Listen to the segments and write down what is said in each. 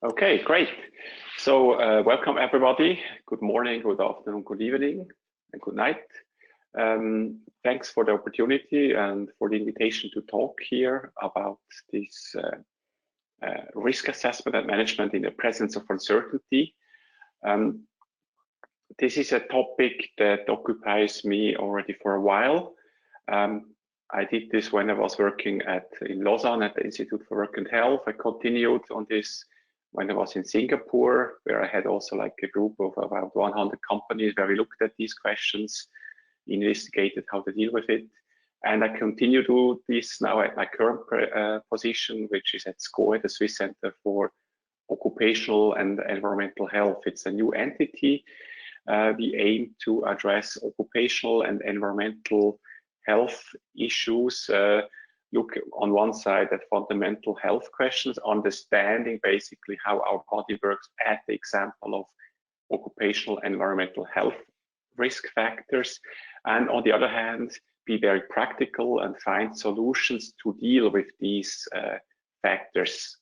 Okay, great. So welcome everybody. Good morning, good afternoon, good evening, and good night. Thanks for the opportunity and for the invitation to talk here about this risk assessment and management in the presence of uncertainty. This is a topic that occupies me already for a while. I did this when I was working in Lausanne at the Institute for Work and Health. I continued on this when I was in Singapore, where I had also like a group of about 100 companies where we looked at these questions, investigated how to deal with it. And I continue to do this now at my current position, which is at SCOEH, the Swiss Center for Occupational and Environmental Health. It's a new entity. We aim to address occupational and environmental health issues, look on one side at fundamental health questions, understanding basically how our body works at the example of occupational and environmental health risk factors, and on the other hand, be very practical and find solutions to deal with these factors.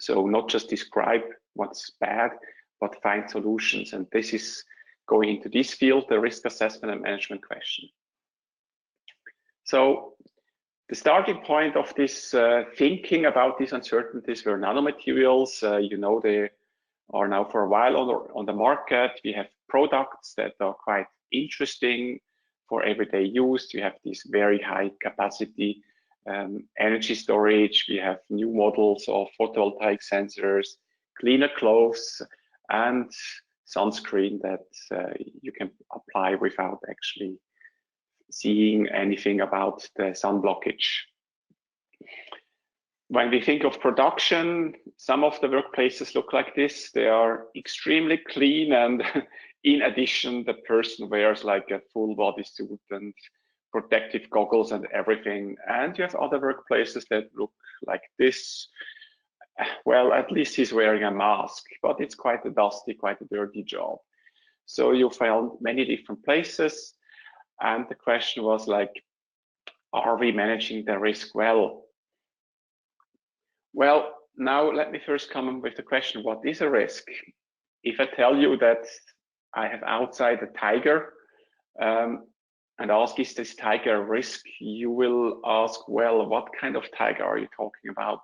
So not just describe what's bad, but find solutions. And this is going into this field, the risk assessment and management question. So the starting point of this thinking about these uncertainties were nanomaterials. You know, they are now for a while on the market. We have products that are quite interesting for everyday use. We have this very high capacity energy storage. We have new models of photovoltaic sensors, cleaner clothes, and sunscreen that you can apply without actually seeing anything about the sun blockage. When we think of production, some of the workplaces look like this. They are extremely clean, and in addition, the person wears like a full body suit and protective goggles and everything. And you have other workplaces that look like this. Well, at least he's wearing a mask, but it's quite a dusty, quite a dirty job. So you found many different places. And the question was like, are we managing the risk well? Well, now let me first come up with the question, what is a risk? If I tell you that I have outside a tiger and ask, is this tiger a risk? You will ask, well, what kind of tiger are you talking about?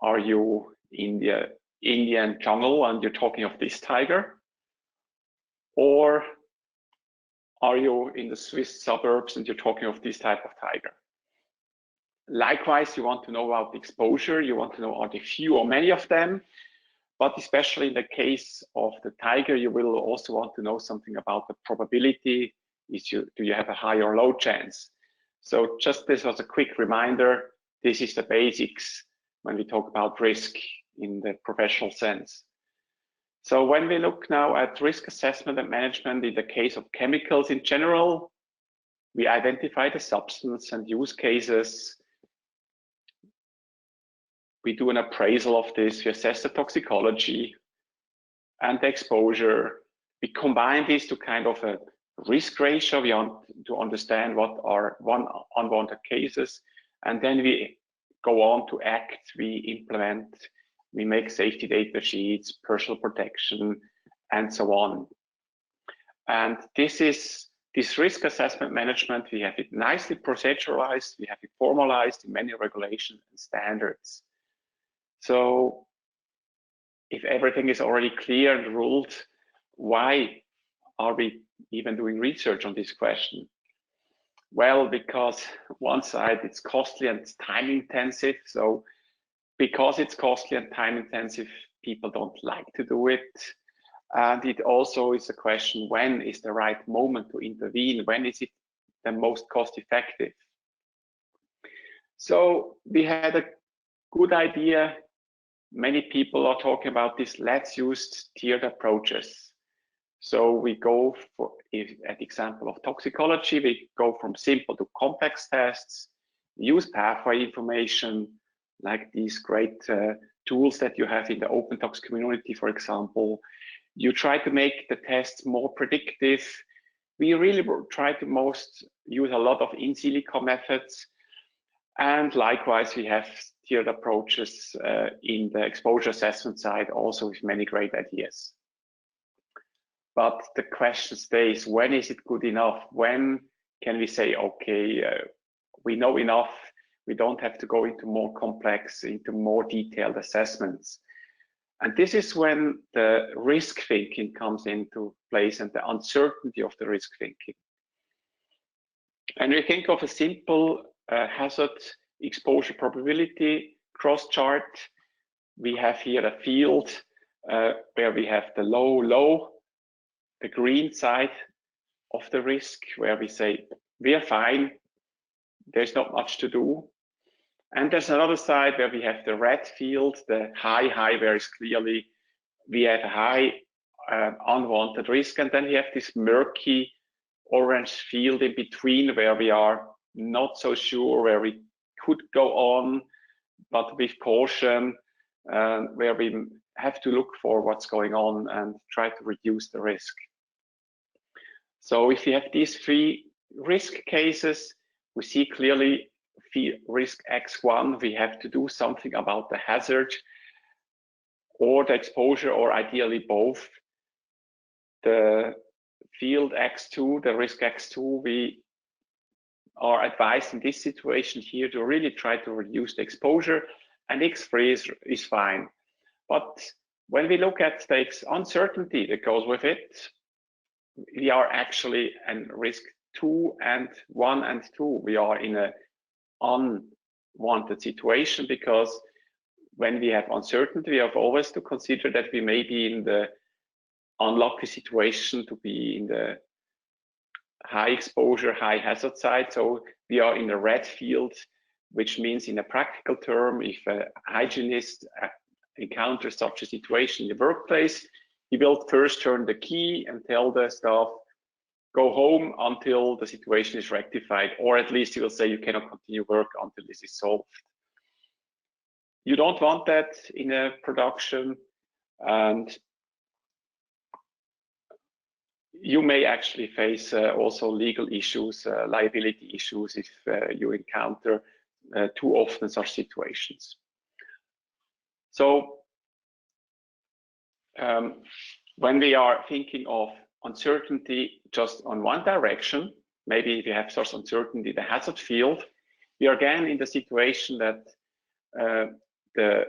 Are you in the Indian jungle and you're talking of this tiger? Or are you in the Swiss suburbs and you're talking of this type of tiger? Likewise, you want to know about the exposure. You want to know, are there few or many of them? But especially in the case of the tiger, you will also want to know something about the probability. Do you have a high or low chance? So just this was a quick reminder. This is the basics when we talk about risk in the professional sense. So when we look now at risk assessment and management in the case of chemicals in general, we identify the substance and use cases. We do an appraisal of this. We assess the toxicology and the exposure. We combine this to kind of a risk ratio. We want to understand what are unwanted cases. And then we go on to act. We implement. We make safety data sheets, personal protection, and so on. And this risk assessment management, we have it nicely proceduralized, we have it formalized in many regulations and standards. So if everything is already clear and ruled, why are we even doing research on this question? Well, because one side, it's costly and it's time intensive. So because it's costly and time intensive, people don't like to do it. And it also is a question, when is the right moment to intervene? When is it the most cost effective? So we had a good idea. Many people are talking about this. Let's use tiered approaches. So we go for, at the example of toxicology, we go from simple to complex tests, we use pathway information, like these great tools that you have in the OpenTox community, for example. You try to make the tests more predictive. We really try to use a lot of in silico methods. And likewise, we have tiered approaches in the exposure assessment side, also with many great ideas. But the question stays, when is it good enough? When can we say, okay, we know enough, we don't have to go into more complex, into more detailed assessments? And this is when the risk thinking comes into place and the uncertainty of the risk thinking. And we think of a simple hazard exposure probability cross chart. We have here a field where we have the low, the green side of the risk, where we say, we are fine, there's not much to do. And there's another side where we have the red field, the high, where is clearly we have a high unwanted risk. And then we have this murky orange field in between where we are not so sure, where we could go on, but with caution, where we have to look for what's going on and try to reduce the risk. So if you have these three risk cases, we see clearly risk X1, we have to do something about the hazard or the exposure, or ideally both. The field X2, the risk X2, we are advised in this situation here to really try to reduce the exposure, and X3 is fine. But when we look at the uncertainty that goes with it, we are actually in risk 2 and 1 and 2. We are in a unwanted situation, because when we have uncertainty, we have always to consider that we may be in the unlucky situation to be in the high exposure, high hazard side. So we are in the red field, which means in a practical term, if a hygienist encounters such a situation in the workplace, he will first turn the key and tell the staff, go home until the situation is rectified, or at least he will say you cannot continue work until this is solved. You don't want that in a production, and you may actually face also legal issues, liability issues, if you encounter too often such situations. So when we are thinking of uncertainty just on one direction, maybe if you have such uncertainty, the hazard field, we are again in the situation that the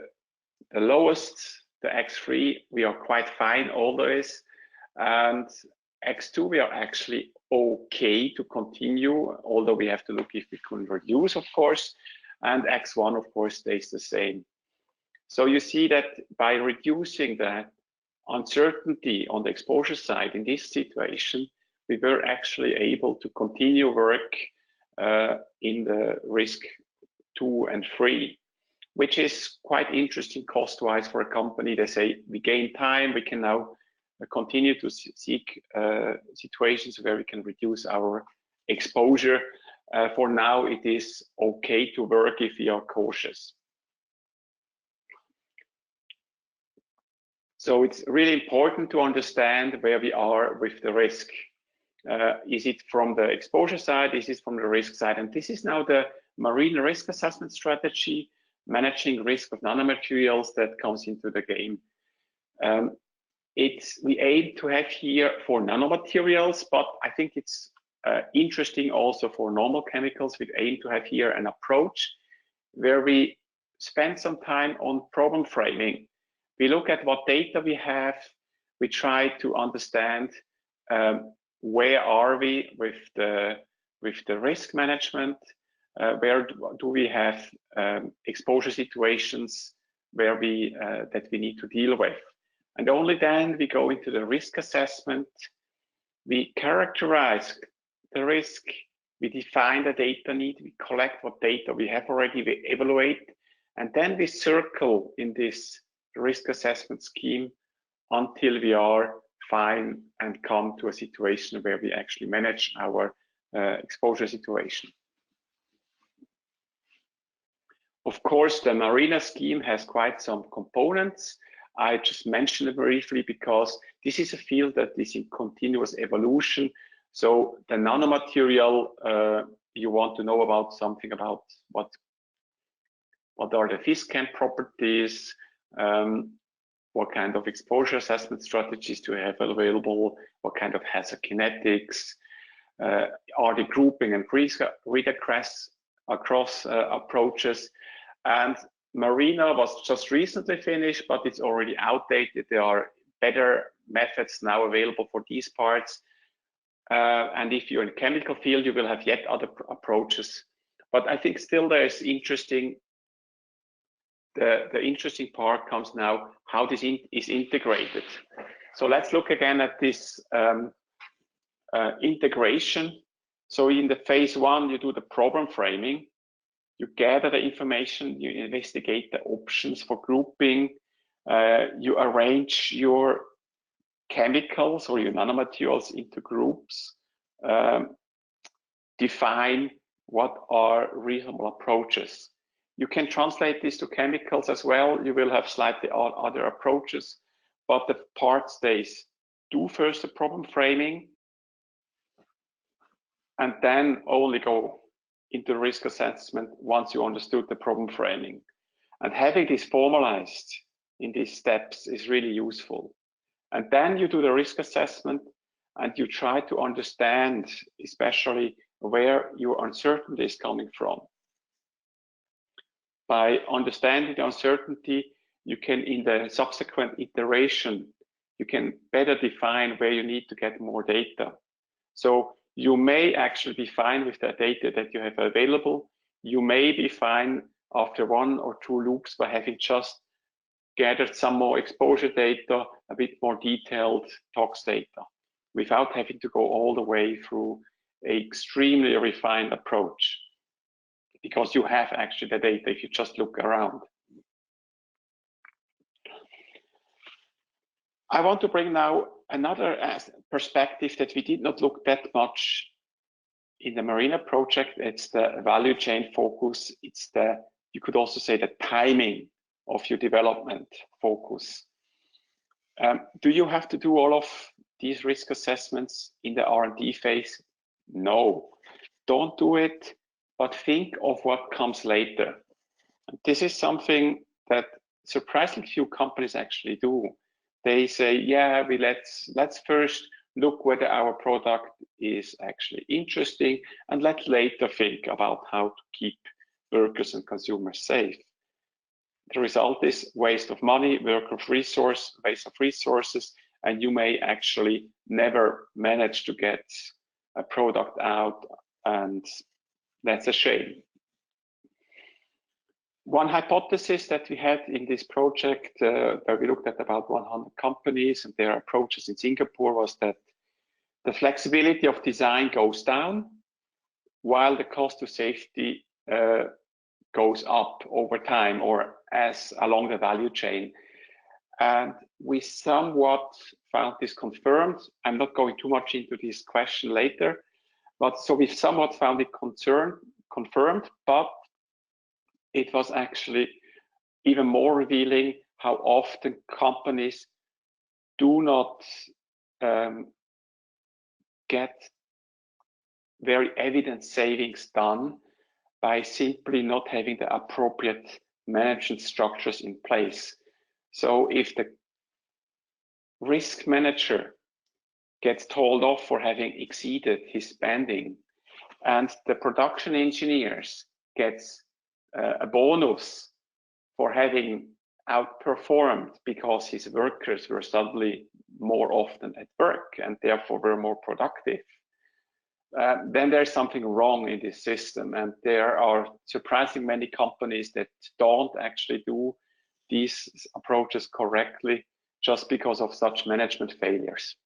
lowest, the X3, we are quite fine always, and X2, we are actually okay to continue, although we have to look if we can reduce, of course, and X1, of course, stays the same. So you see that by reducing the uncertainty on the exposure side in this situation, we were actually able to continue work in the risk 2 and 3, which is quite interesting cost-wise for a company. They say we gain time, we can now continue to seek situations where we can reduce our exposure. For now, it is okay to work if we are cautious. So it's really important to understand where we are with the risk. Is it from the exposure side? Is it from the risk side? And this is now the marine risk assessment strategy, managing risk of nanomaterials, that comes into the game. We aim to have here for nanomaterials, but I think it's interesting also for normal chemicals. We aim to have here an approach where we spend some time on problem framing. We look at what data we have. We try to understand where are we with the risk management. Where do we have exposure situations where that we need to deal with, and only then we go into the risk assessment. We characterize the risk. We define the data need. We collect what data we have already. We evaluate, and then we circle in this risk assessment scheme until we are fine and come to a situation where we actually manage our exposure situation. Of course, the MARINA scheme has quite some components. I just mentioned it briefly because this is a field that is in continuous evolution. So the nanomaterial, you want to know about something about what what are the Phys-Chem properties, what kind of exposure assessment strategies do we have available, what kind of hazard kinetics, are the grouping and read-across approaches. And MARINA was just recently finished, but it's already outdated. There are better methods now available for these parts. And if you're in chemical field, you will have yet other approaches. But I think still there's interesting, the interesting part comes now, how this is integrated. So let's look again at this integration. So in the phase one, you do the problem framing. You gather the information, you investigate the options for grouping, you arrange your chemicals or your nanomaterials into groups, define what are reasonable approaches. You can translate this to chemicals as well. You will have slightly other approaches, but the part stays. Do first the problem framing, and then only go into risk assessment once you understood the problem framing. And having this formalized in these steps is really useful. And then you do the risk assessment and you try to understand, especially where your uncertainty is coming from. By understanding the uncertainty, you can, in the subsequent iteration, you can better define where you need to get more data. So you may actually be fine with the data that you have available. You may be fine after 1 or 2 loops by having just gathered some more exposure data, a bit more detailed tox data, without having to go all the way through an extremely refined approach, because you have actually the data if you just look around. I want to bring now another perspective that we did not look that much in the MARINA project. It's the value chain focus. It's the, you could also say, the timing of your development focus. Do you have to do all of these risk assessments in the R&D phase? No, don't do it, but think of what comes later. And this is something that surprisingly few companies actually do. They say, yeah, let's first look whether our product is actually interesting, and let's later think about how to keep workers and consumers safe. The result is waste of money, waste of resources, and you may actually never manage to get a product out, and that's a shame. One hypothesis that we had in this project, where we looked at about 100 companies and their approaches in Singapore, was that the flexibility of design goes down while the cost to safety goes up over time, or as along the value chain. And we somewhat found this confirmed. I'm not going too much into this question later, but so we've somewhat found it confirmed, but it was actually even more revealing how often companies do not get very evident savings done by simply not having the appropriate management structures in place. So if the risk manager gets told off for having exceeded his spending, and the production engineers gets a bonus for having outperformed because his workers were suddenly more often at work and therefore were more productive, then there's something wrong in this system. And there are surprisingly many companies that don't actually do these approaches correctly just because of such management failures.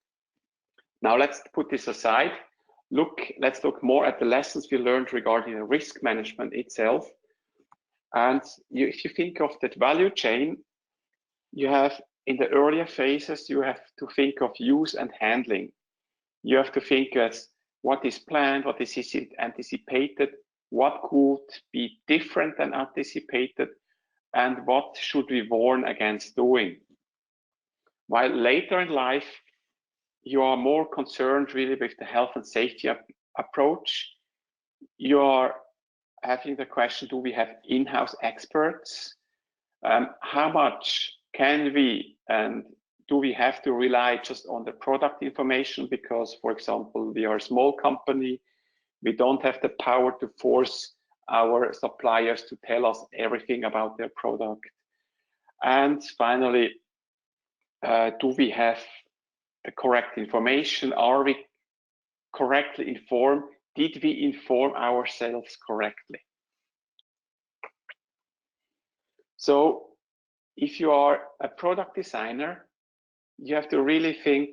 Now let's put this aside. Let's look more at the lessons we learned regarding the risk management itself. And if you think of that value chain, you have in the earlier phases, you have to think of use and handling. You have to think as what is planned, what is anticipated, what could be different than anticipated, and what should we warn against doing. While later in life, you are more concerned really with the health and safety approach. You are having the question, do we have in-house experts? How much can we and do we have to rely just on the product information? Because, for example, we are a small company, we don't have the power to force our suppliers to tell us everything about their product. And finally, do we have the correct information? Are we correctly informed? Did we inform ourselves correctly? So if you are a product designer, you have to really think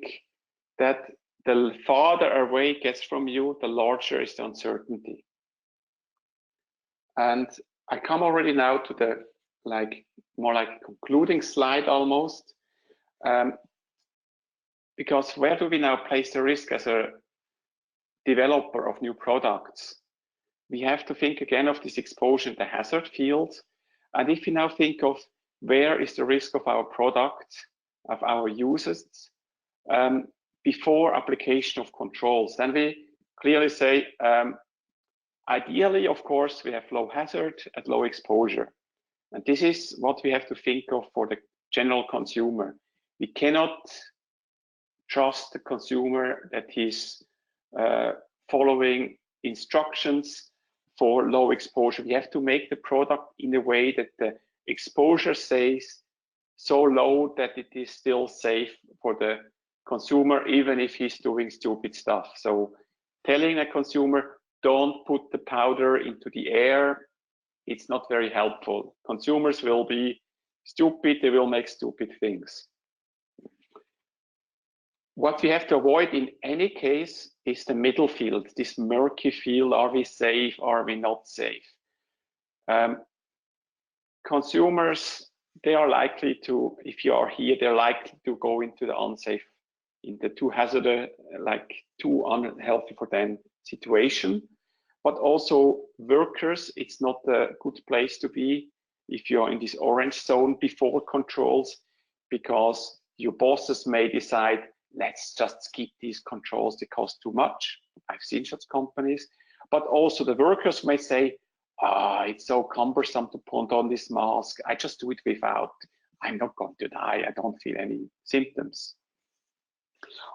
that the farther away it gets from you, the larger is the uncertainty. And I come already now to the more like concluding slide almost, because where do we now place the risk as a developer of new products? We have to think again of this exposure in the hazard field. And if you now think of where is the risk of our product, of our users, before application of controls, then we clearly say, ideally, of course, we have low hazard and low exposure. And this is what we have to think of for the general consumer. We cannot trust the consumer that he's following instructions for low exposure. We have to make the product in a way that the exposure stays so low that it is still safe for the consumer, even if he's doing stupid stuff. So telling a consumer, don't put the powder into the air, it's not very helpful. Consumers will be stupid, they will make stupid things. What we have to avoid in any case is the middle field, this murky field. Are we safe? Are we not safe? Consumers, they are likely to, if you are here, they're likely to go into the unsafe, into too hazardous, like too unhealthy for them situation. But also workers, it's not a good place to be if you're in this orange zone before controls, because your bosses may decide, let's just skip these controls, they cost too much. I've seen such companies. But also the workers may say, it's so cumbersome to put on this mask, I just do it without. I'm not going to die, I don't feel any symptoms.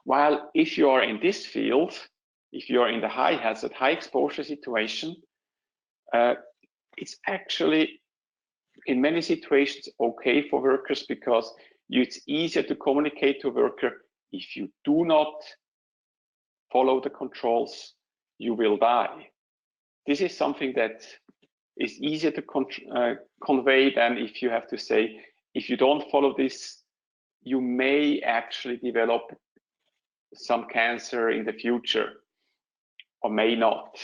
While if you are in this field, if you are in the high hazard, high exposure situation, it's actually in many situations okay for workers, because it's easier to communicate to a worker, if you do not follow the controls, you will die. This is something that is easier to convey than if you have to say, if you don't follow this, you may actually develop some cancer in the future, or may not.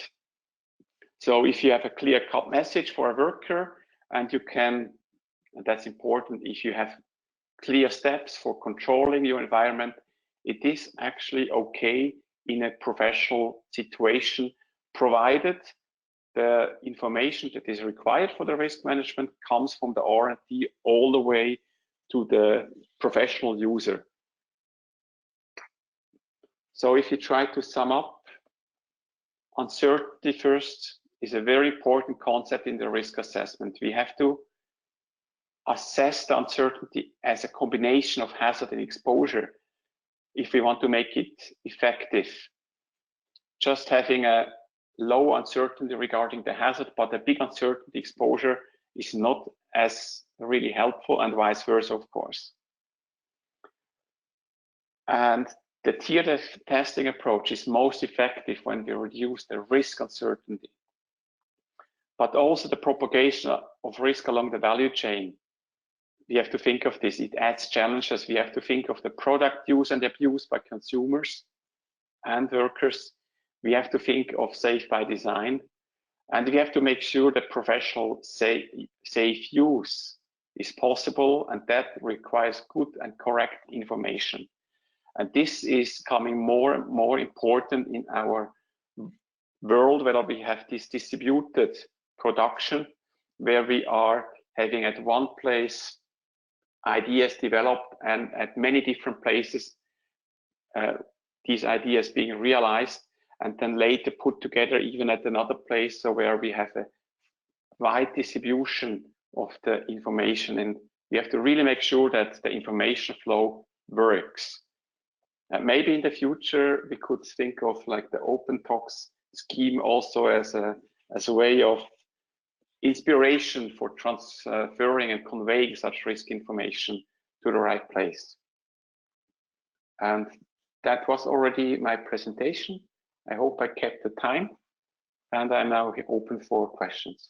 So if you have a clear-cut message for a worker, and you can, and that's important, if you have clear steps for controlling your environment, it is actually okay in a professional situation, provided the information that is required for the risk management comes from the R&D all the way to the professional user. So if you try to sum up, uncertainty first is a very important concept in the risk assessment. We have to assess the uncertainty as a combination of hazard and exposure if we want to make it effective. Just having a low uncertainty regarding the hazard, but a big uncertainty exposure is not as really helpful, and vice versa, of course. And the tiered testing approach is most effective when we reduce the risk uncertainty, but also the propagation of risk along the value chain. We have to think of this. It adds challenges. We have to think of the product use and abuse by consumers and workers. We have to think of safe by design, and we have to make sure that professional safe use is possible, and that requires good and correct information. And this is becoming more and more important in our world, where we have this distributed production, where we are having at one place ideas developed, and at many different places these ideas being realized and then later put together even at another place, so where we have a wide distribution of the information, and we have to really make sure that the information flow works. Maybe in the future we could think of like the OpenTox scheme also as a way of inspiration for transferring and conveying such risk information to the right place. And that was already my presentation. I hope I kept the time, and I'm now open for questions.